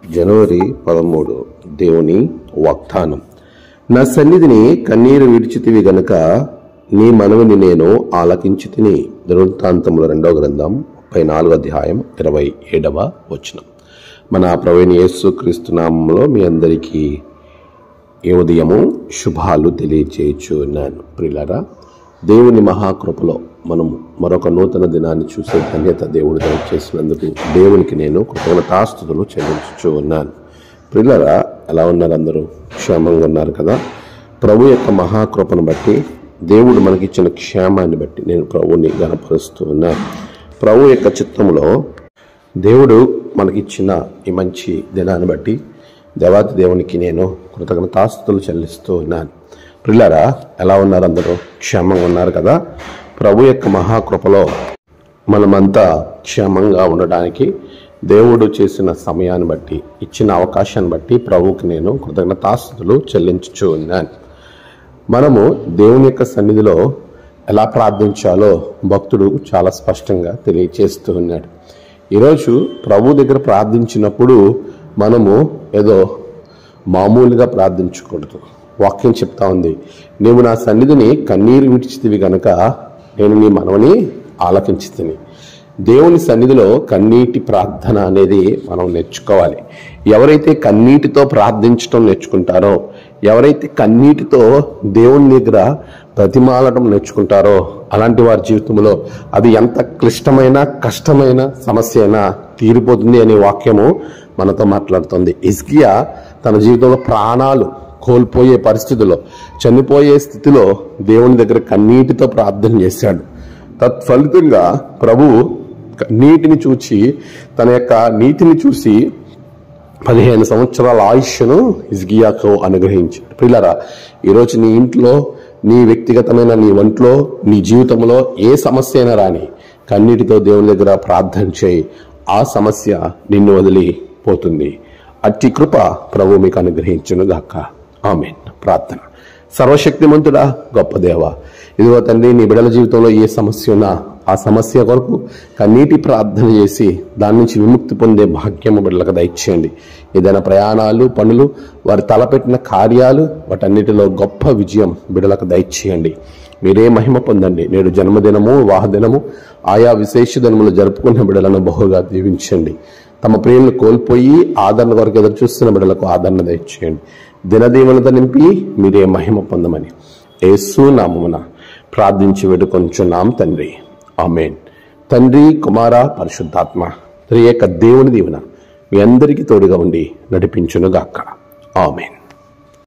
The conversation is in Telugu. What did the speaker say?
జనవరి 13 దేవుని వాగ్దానం. నా సన్నిధిని కన్నీరు విడిచితివి గనుక నీ మనవిని నేను ఆలకించితిని. దినవృత్తాంతముల 2వ గ్రంథం 34వ అధ్యాయం 27వ వచనం. మన ప్రభువైన యేసుక్రీస్తు నామములో మీ అందరికీ ఈ ఉదయము శుభాలు తెలియజేయుచున్నాను. ప్రియులారా, దేవుని మహాకృపలో మనము మరొక నూతన దినాన్ని చూసే ధన్యత దేవుడు దయచేసినందుకు దేవునికి నేను కృతజ్ఞతాస్తుతులు చెల్లించుచూ ఉన్నాను. ప్రియులారా, ఎలా ఉన్నారు? అందరూ క్షేమంగా ఉన్నారు కదా? ప్రభు యొక్క మహాకృపను బట్టి, దేవుడు మనకిచ్చిన క్షేమాన్ని బట్టి నేను ప్రభువుని గణపరుస్తూ ఉన్నాను. ప్రభు యొక్క చిత్తములో దేవుడు మనకిచ్చిన ఈ మంచి దినాన్ని బట్టి దేవాతి దేవునికి నేను కృతజ్ఞతాస్తుతులు చెల్లిస్తూ ఉన్నాను. ప్రియులారా, ఎలా ఉన్నారు? అందరూ క్షేమంగా ఉన్నారు కదా? ప్రభు యొక్క మహాకృపలో మనమంతా క్షేమంగా ఉండడానికి దేవుడు చేసిన సమయాన్ని బట్టి, ఇచ్చిన అవకాశాన్ని బట్టి ప్రభువుకి నేను కృతజ్ఞతాస్తుతులు చెల్లించుచూ ఉన్నాను. మనము దేవుని యొక్క సన్నిధిలో ఎలా ప్రార్థించాలో భక్తుడు చాలా స్పష్టంగా తెలియచేస్తూ ఉన్నాడు. ఈరోజు ప్రభు దగ్గర ప్రార్థించినప్పుడు మనము ఏదో మామూలుగా ప్రార్థించకూడదు. వాక్యం చెప్తా ఉంది, నీవు నా సన్నిధిని కన్నీరు విడిచితివి గనక నేను నీ మనవని ఆలకించితిని. దేవుని సన్నిధిలో కన్నీటి ప్రార్థన అనేది మనం నేర్చుకోవాలి. ఎవరైతే కన్నీటితో ప్రార్థించడం నేర్చుకుంటారో, ఎవరైతే కన్నీటితో దేవుని దగ్గర ప్రతిమాలటం నేర్చుకుంటారో, అలాంటి వారి జీవితంలో అది ఎంత క్లిష్టమైన కష్టమైన సమస్య అయినా తీరిపోతుంది అనే వాక్యము మనతో మాట్లాడుతుంది. హిజ్కియా తన జీవితంలో ప్రాణాలు కోల్పోయే పరిస్థితిలో, చనిపోయే స్థితిలో దేవుని దగ్గర కన్నీటితో ప్రార్థన చేశాడు. తత్ఫలితంగా ప్రభువు నీటిని చూచి, తన యొక్క నీతిని చూసి 15 సంవత్సరాల ఆయుష్ను హిజ్కియాకు అనుగ్రహించాడు. ప్రియులారా, ఈరోజు నీ ఇంట్లో, నీ వ్యక్తిగతమైన నీ ఒంట్లో, నీ జీవితంలో ఏ సమస్య అయినా రాని, కన్నీటితో దేవుని దగ్గర ప్రార్థన చేయి. ఆ సమస్య నిన్ను వదిలిపోతుంది. అట్టి కృప ప్రభు మీకు అనుగ్రహించును గాక. ఆమేన్. ప్రార్థన. సర్వశక్తిమంతుడా, గొప్ప దేవ, ఇదిగో తండ్రి, నీ బిడ్డల జీవితంలో ఏ సమస్య ఉన్నా ఆ సమస్య కొరకు కన్నీటి ప్రార్థన చేసి దాని నుంచి విముక్తి పొందే భాగ్యము బిడ్డలకు దయచేయండి. ఏదైనా ప్రయాణాలు, పనులు, వారి తలపెట్టిన కార్యాలు, వాటన్నిటిలో గొప్ప విజయం బిడ్డలకు దయచేయండి. మీరే మహిమ పొందండి. నేడు జన్మదినము, వివాహ దినము, ఆయా విశేష దినములు జరుపుకున్న బిడ్డలను బహుగా దీవించండి. తమ ప్రియులను కోల్పోయి ఆదరణ కొరకు ఎదురు చూస్తున్న బిడ్డలకు ఆదరణ దయచేయండి. దినదీవెనతో నింపి మీరే మహిమ పొందమని యేసు నామమున ప్రార్థించి వేడుకొంచున్నాం తండ్రి. ఆమేన్. తండ్రి, కుమార, పరిశుద్ధాత్మ త్రియేక దేవుని దీవెన మీ అందరికీ తోడుగా ఉండి నడిపించునుగాక. ఆమేన్.